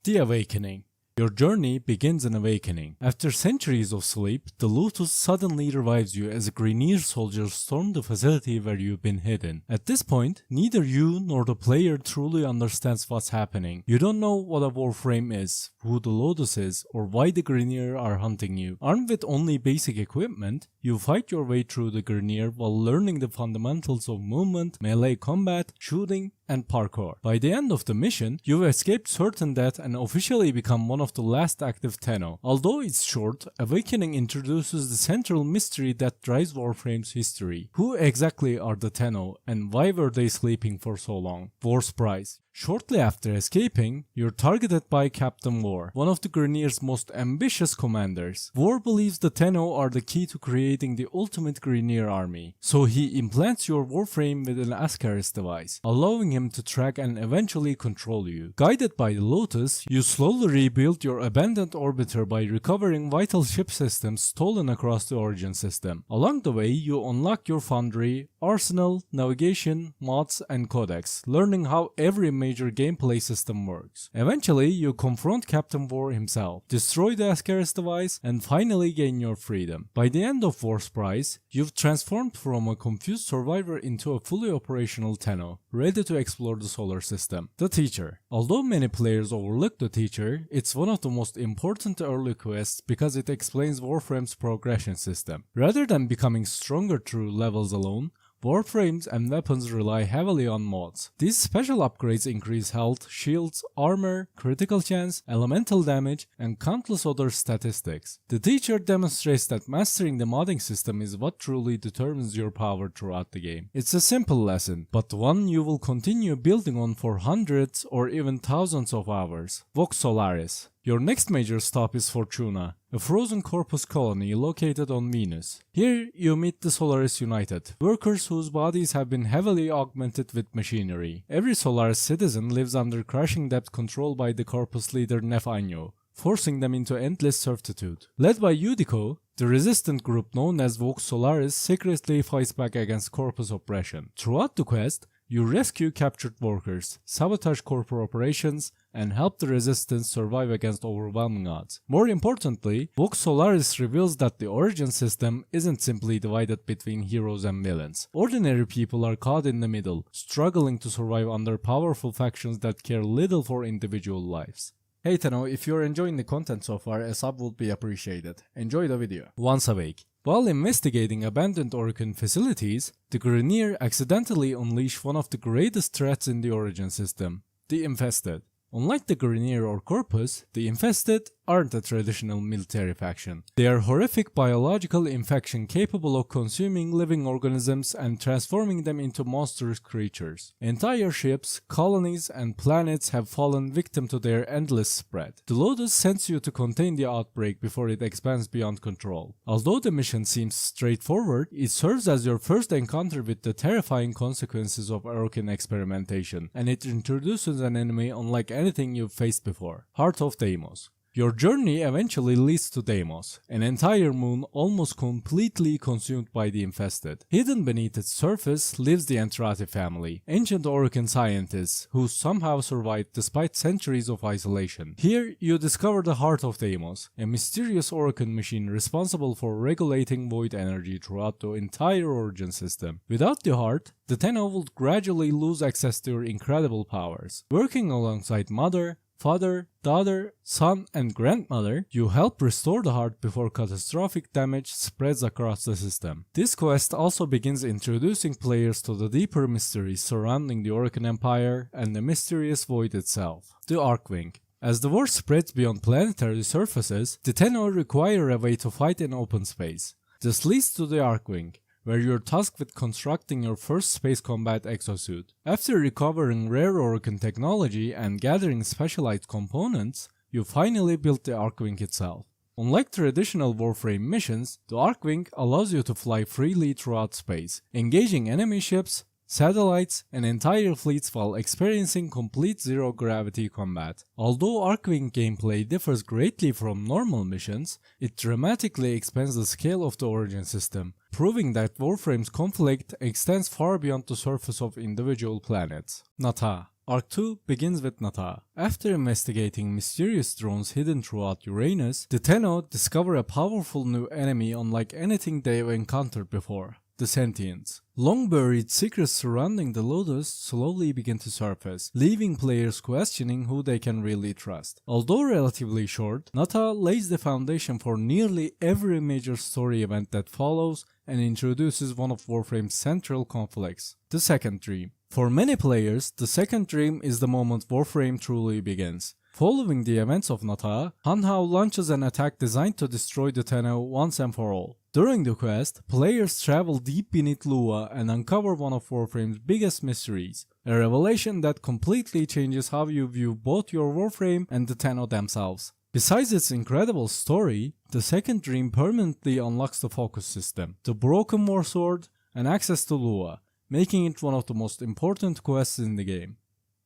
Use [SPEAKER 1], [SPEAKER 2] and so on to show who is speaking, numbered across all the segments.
[SPEAKER 1] The Awakening. Your journey begins in Awakening. After centuries of sleep, the Lotus suddenly revives you as a Grineer soldier storm the facility where you've been hidden. At this point, neither you nor the player truly understands what's happening. You don't know what a Warframe is, who the Lotus is, or why the Grineer are hunting you. Armed with only basic equipment, you fight your way through the Grineer while learning the fundamentals of movement, melee combat, shooting, and parkour. By the end of the mission, you've escaped certain death and officially become one of the last active Tenno. Although it's short, Awakening introduces the central mystery that drives Warframe's history. Who exactly are the Tenno, and why were they sleeping for so long? War's Prize. Shortly after escaping, you're targeted by Captain War, one of the Grineer's most ambitious commanders. War believes the Tenno are the key to creating the ultimate Grineer army, so he implants your Warframe with an Ascaris device, allowing him to track and eventually control you. Guided by the Lotus, you slowly rebuild your abandoned orbiter by recovering vital ship systems stolen across the Origin system. Along the way, you unlock your foundry, arsenal, navigation, mods, and codex, learning how every major gameplay system works. Eventually, you confront Captain War himself, destroy the Ascaris device, and finally gain your freedom. By the end of War's Prize, you've transformed from a confused survivor into a fully operational Tenno, ready to explore the solar system. The Teacher. Although many players overlook the Teacher, it's one of the most important early quests because it explains Warframe's progression system. Rather than becoming stronger through levels alone, Warframes and weapons rely heavily on mods. These special upgrades increase health, shields, armor, critical chance, elemental damage, and countless other statistics. The Teacher demonstrates that mastering the modding system is what truly determines your power throughout the game. It's a simple lesson, but one you will continue building on for hundreds or even thousands of hours. Vox Solaris. Your next major stop is Fortuna, a frozen corpus colony located on Venus. Here you meet the Solaris United, workers whose bodies have been heavily augmented with machinery. Every Solaris citizen lives under crushing debt controlled by the corpus leader Nefanyo, forcing them into endless servitude. Led by Yudico, the resistant group known as Vox Solaris secretly fights back against corpus oppression. Throughout the quest, you rescue captured workers, sabotage corporate operations, and help the resistance survive against overwhelming odds. More importantly, Vox Solaris reveals that the Origin system isn't simply divided between heroes and villains. Ordinary people are caught in the middle, struggling to survive under powerful factions that care little for individual lives. Hey Tenno, if you're enjoying the content so far, a sub would be appreciated. Enjoy the video. Once awake. While investigating abandoned Oricon facilities, the Grineer accidentally unleash one of the greatest threats in the Origin system, the Infested. Unlike the Grineer or Corpus, the Infested aren't a traditional military faction. They are horrific biological infection capable of consuming living organisms and transforming them into monstrous creatures. Entire ships, colonies, and planets have fallen victim to their endless spread. The Lotus sends you to contain the outbreak before it expands beyond control. Although the mission seems straightforward, it serves as your first encounter with the terrifying consequences of Orokin experimentation, and it introduces an enemy unlike anything you've faced before, Heart of Deimos. Your journey eventually leads to Deimos, an entire moon almost completely consumed by the Infested. Hidden beneath its surface lives the Entrati family, ancient Oricon scientists who somehow survived despite centuries of isolation. Here, you discover the Heart of Deimos, a mysterious Oricon machine responsible for regulating void energy throughout the entire Origin system. Without the Heart, the Tenno would gradually lose access to your incredible powers. Working alongside Mother, Father, Daughter, Son, and Grandmother, you help restore the Heart before catastrophic damage spreads across the system. This quest also begins introducing players to the deeper mysteries surrounding the Oricon Empire and the mysterious void itself, the Archwing. As the war spreads beyond planetary surfaces, the Tenno require a way to fight in open space. This leads to the Archwing, where you're tasked with constructing your first space combat exosuit. After recovering rare Oricon technology and gathering specialized components, you finally built the Archwing itself. Unlike traditional Warframe missions, the Archwing allows you to fly freely throughout space, engaging enemy ships, satellites, and entire fleets while experiencing complete zero-gravity combat. Although Archwing gameplay differs greatly from normal missions, it dramatically expands the scale of the Origin system, proving that Warframe's conflict extends far beyond the surface of individual planets. Natah. Arc 2 begins with Natah. After investigating mysterious drones hidden throughout Uranus, the Tenno discover a powerful new enemy unlike anything they've encountered before. The sentients. Long-buried secrets surrounding the Lotus slowly begin to surface, leaving players questioning who they can really trust. Although relatively short, Natah lays the foundation for nearly every major story event that follows and introduces one of Warframe's central conflicts, the Second Dream. For many players, the Second Dream is the moment Warframe truly begins. Following the events of Natah, Harrow launches an attack designed to destroy the Tenno once and for all. During the quest, players travel deep beneath Lua and uncover one of Warframe's biggest mysteries, a revelation that completely changes how you view both your Warframe and the Tenno themselves. Besides its incredible story, the Second Dream permanently unlocks the Focus system, the Broken War Sword, and access to Lua, making it one of the most important quests in the game.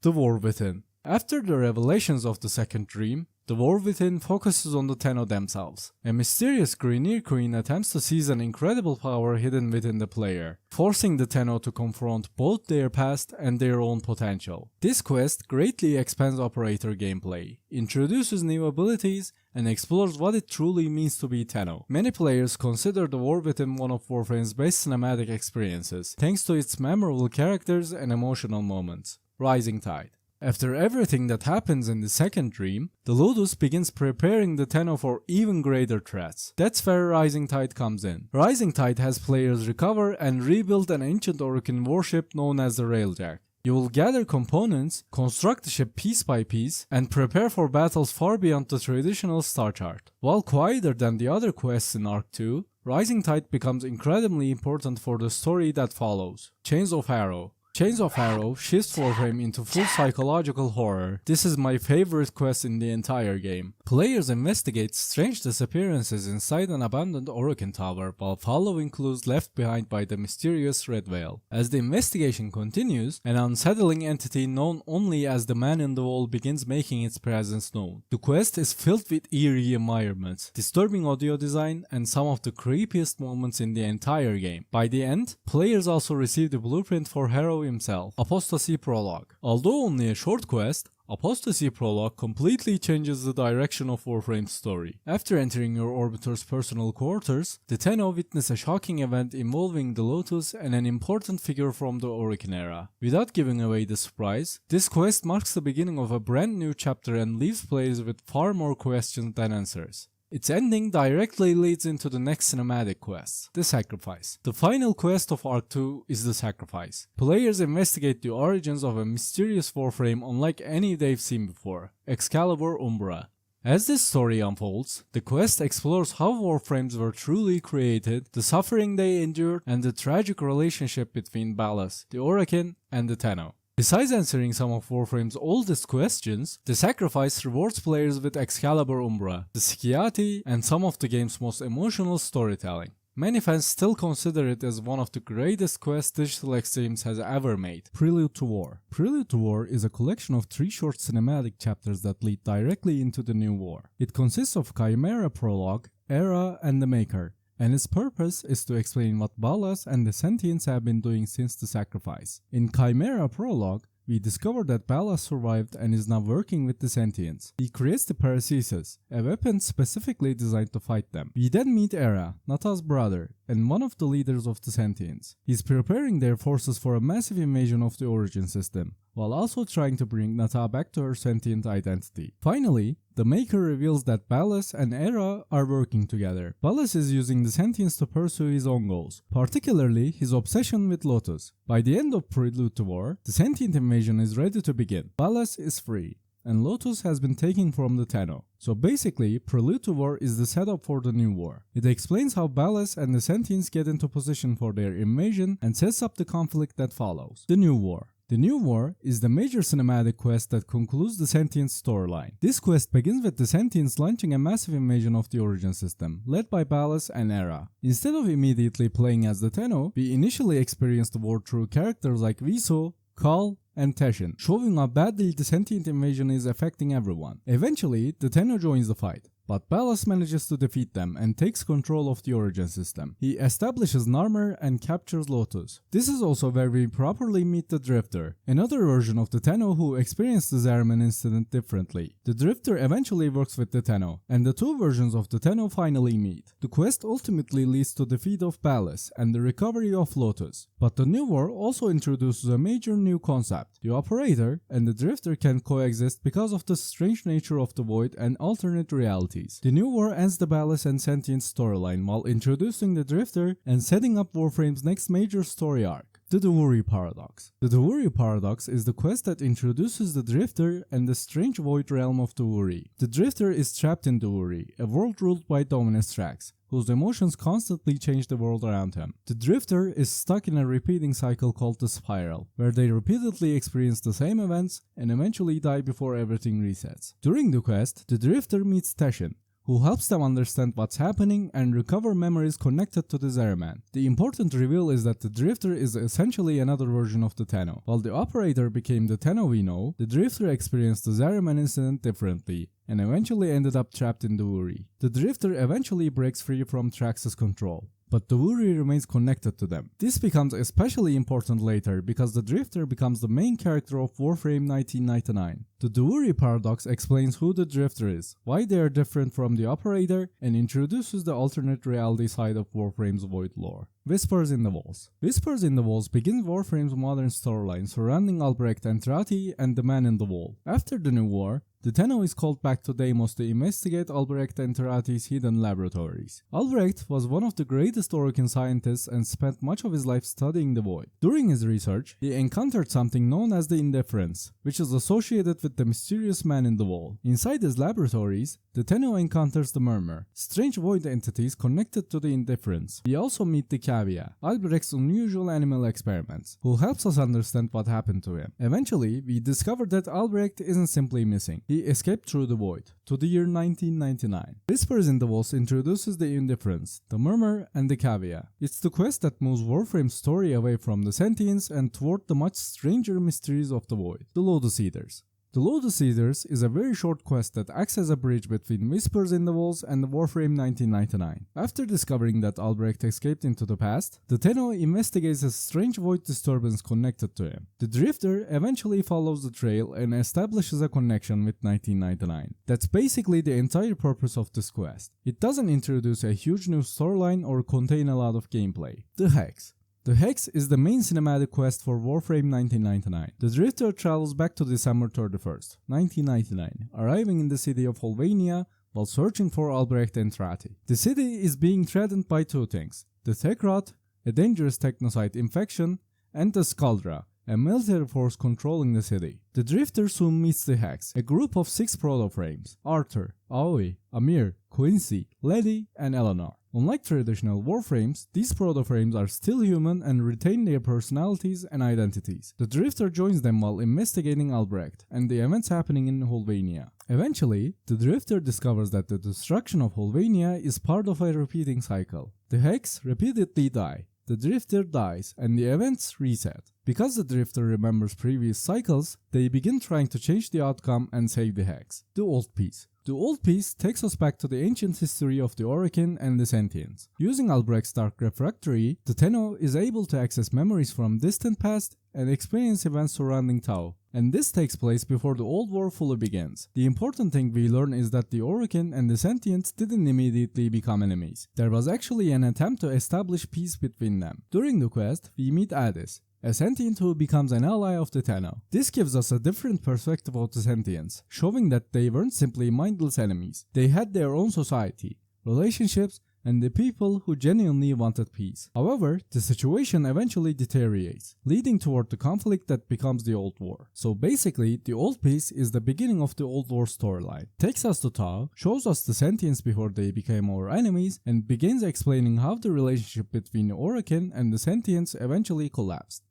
[SPEAKER 1] The War Within. After the revelations of the Second Dream, the War Within focuses on the Tenno themselves. A mysterious Grineer Queen attempts to seize an incredible power hidden within the player, forcing the Tenno to confront both their past and their own potential. This quest greatly expands operator gameplay, introduces new abilities, and explores what it truly means to be Tenno. Many players consider the War Within one of Warframe's best cinematic experiences, thanks to its memorable characters and emotional moments. Rising Tide. After everything that happens in the Second Dream, the Lotus begins preparing the Tenno for even greater threats. That's where Rising Tide comes in. Rising Tide has players recover and rebuild an ancient Orokin warship known as the Railjack. You will gather components, construct the ship piece by piece, and prepare for battles far beyond the traditional star chart. While quieter than the other quests in Arc 2, Rising Tide becomes incredibly important for the story that follows. Chains of Harrow. Chains of Harrow shifts Warframe into full psychological horror. This is my favorite quest in the entire game. Players investigate strange disappearances inside an abandoned Orokin tower while following clues left behind by the mysterious Red Veil. As the investigation continues, an unsettling entity known only as the Man in the Wall begins making its presence known. The quest is filled with eerie environments, disturbing audio design, and some of the creepiest moments in the entire game. By the end, players also receive the blueprint for Harrow himself, Apostasy Prologue. Although only a short quest, Apostasy Prologue completely changes the direction of Warframe's story. After entering your Orbiter's personal quarters, the Tenno witness a shocking event involving the Lotus and an important figure from the Orokin era. Without giving away the surprise, this quest marks the beginning of a brand new chapter and leaves players with far more questions than answers. Its ending directly leads into the next cinematic quest, the Sacrifice. The final quest of Arc 2 is the Sacrifice. Players investigate the origins of a mysterious Warframe unlike any they've seen before, Excalibur Umbra. As this story unfolds, the quest explores how Warframes were truly created, the suffering they endured, and the tragic relationship between Ballas, the Orokin, and the Tenno. Besides answering some of Warframe's oldest questions, the Sacrifice rewards players with Excalibur Umbra, the Sciati, and some of the game's most emotional storytelling. Many fans still consider it as one of the greatest quests Digital Extremes has ever made. Prelude to War. Prelude to War is a collection of 3 short cinematic chapters that lead directly into the new war. It consists of Chimera Prologue, Era, and the Maker, and its purpose is to explain what Ballas and the Sentients have been doing since the Sacrifice. In Chimera Prologue, we discover that Ballas survived and is now working with the Sentients. He creates the Paracesis, a weapon specifically designed to fight them. We then meet Era, Natah's brother, and one of the leaders of the Sentients. He's preparing their forces for a massive invasion of the Origin system, while also trying to bring Natah back to her sentient identity. Finally, the Maker reveals that Ballas and Era are working together. Ballas is using the Sentients to pursue his own goals, particularly his obsession with Lotus. By the end of Prelude to War, the Sentient invasion is ready to begin. Ballas is free, and Lotus has been taken from the Tenno. So basically, Prelude to War is the setup for the new war. It explains how Ballas and the Sentients get into position for their invasion and sets up the conflict that follows. The New War. The New War is the major cinematic quest that concludes the Sentients storyline. This quest begins with the Sentients launching a massive invasion of the Origin system, led by Ballas and Era. Instead of immediately playing as the Tenno, we initially experience the war through characters like Viso, Khal, and Teshin, showing how badly the sentient invasion is affecting everyone. Eventually, the Tenno joins the fight. but Ballas manages to defeat them and takes control of the origin system. He establishes Narmer and captures Lotus. This is also where we properly meet the Drifter, another version of the Tenno who experienced the Zariman incident differently. The Drifter eventually works with the Tenno, and the two versions of the Tenno finally meet. The quest ultimately leads to the defeat of Ballas and the recovery of Lotus. But the new war also introduces a major new concept. The Operator and the Drifter can coexist because of the strange nature of the Void and alternate realities. The new war ends the Ballas and Sentient storyline while introducing the Drifter and setting up Warframe's next major story arc. The Duviri Paradox. The Duviri Paradox is the quest that introduces the Drifter and the strange void realm of Duviri. The Drifter is trapped in Duviri, a world ruled by Dominus Trax, whose emotions constantly change the world around him. The Drifter is stuck in a repeating cycle called the Spiral, where they repeatedly experience the same events and eventually die before everything resets. During the quest, the Drifter meets Teshin, who helps them understand what's happening and recover memories connected to the Zariman. The important reveal is that the Drifter is essentially another version of the Tenno. While the Operator became the Tenno we know, the Drifter experienced the Zariman incident differently and eventually ended up trapped in Duviri. The Drifter eventually breaks free from Trax's control, but Duviri remains connected to them. This becomes especially important later because the Drifter becomes the main character of Warframe 1999. The Duviri Paradox explains who the Drifter is, why they are different from the Operator, and introduces the alternate reality side of Warframe's Void lore. Whispers in the Walls. Whispers in the Walls begins Warframe's modern storyline surrounding Albrecht Entrati and the Man in the Wall. After the New War, the Tenno is called back to Deimos to investigate Albrecht Entrati's hidden laboratories. Albrecht was one of the greatest Orokin scientists and spent much of his life studying the Void. During his research, he encountered something known as the Indifference, which is associated with the mysterious Man in the Wall. Inside his laboratories, the Tenno encounters the Murmur, strange Void entities connected to the Indifference. We also meet the Cavia, Albrecht's unusual animal experiments, who helps us understand what happened to him. Eventually, we discover that Albrecht isn't simply missing. He escaped through the Void, to the year 1999. Whispers in the Walls introduces the Indifference, the Murmur, and the Cavia. It's the quest that moves Warframe's story away from the Sentience and toward the much stranger mysteries of the Void. The Lotus Eaters. The Lotus Eaters is a very short quest that acts as a bridge between Whispers in the Walls and Warframe 1999. After discovering that Albrecht escaped into the past, the Tenno investigates a strange void disturbance connected to him. The Drifter eventually follows the trail and establishes a connection with 1999. That's basically the entire purpose of this quest. It doesn't introduce a huge new storyline or contain a lot of gameplay. The Hex. The Hex is the main cinematic quest for Warframe 1999. The Drifter travels back to December 31st, 1999, arriving in the city of Holvania while searching for Albrecht Entrati. The city is being threatened by two things: the Tech Rot, a dangerous technocyte infection, and the Skaldra, a military force controlling the city. The Drifter soon meets the Hex, a group of 6 proto-frames: Arthur, Aoi, Amir, Quincy, Letty, and Eleanor. Unlike traditional Warframes, these proto-frames are still human and retain their personalities and identities. The Drifter joins them while investigating Albrecht and the events happening in Holvania. Eventually, the Drifter discovers that the destruction of Holvania is part of a repeating cycle. The Hex repeatedly die, the Drifter dies, and the events reset. Because the Drifter remembers previous cycles, they begin trying to change the outcome and save the Hex. The Old Peace. The Old Peace takes us back to the ancient history of the Orokin and the Sentients. Using Albrecht's Dark Refractory, the Tenno is able to access memories from distant past and experience events surrounding Tau, and this takes place before the Old War fully begins. The important thing we learn is that the Orokin and the Sentients didn't immediately become enemies. There was actually an attempt to establish peace between them. During the quest, we meet Addis, a sentient who becomes an ally of the Tenno. This gives us a different perspective of the Sentients, showing that they weren't simply mindless enemies. They had their own society, relationships, and the people who genuinely wanted peace. However, the situation eventually deteriorates, leading toward the conflict that becomes the Old War. So basically, the Old Peace is the beginning of the Old War storyline. Takes us to Tau, shows us the Sentients before they became our enemies, and begins explaining how the relationship between the Orokin and the Sentients eventually collapsed.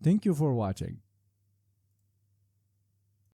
[SPEAKER 1] Thank you for watching.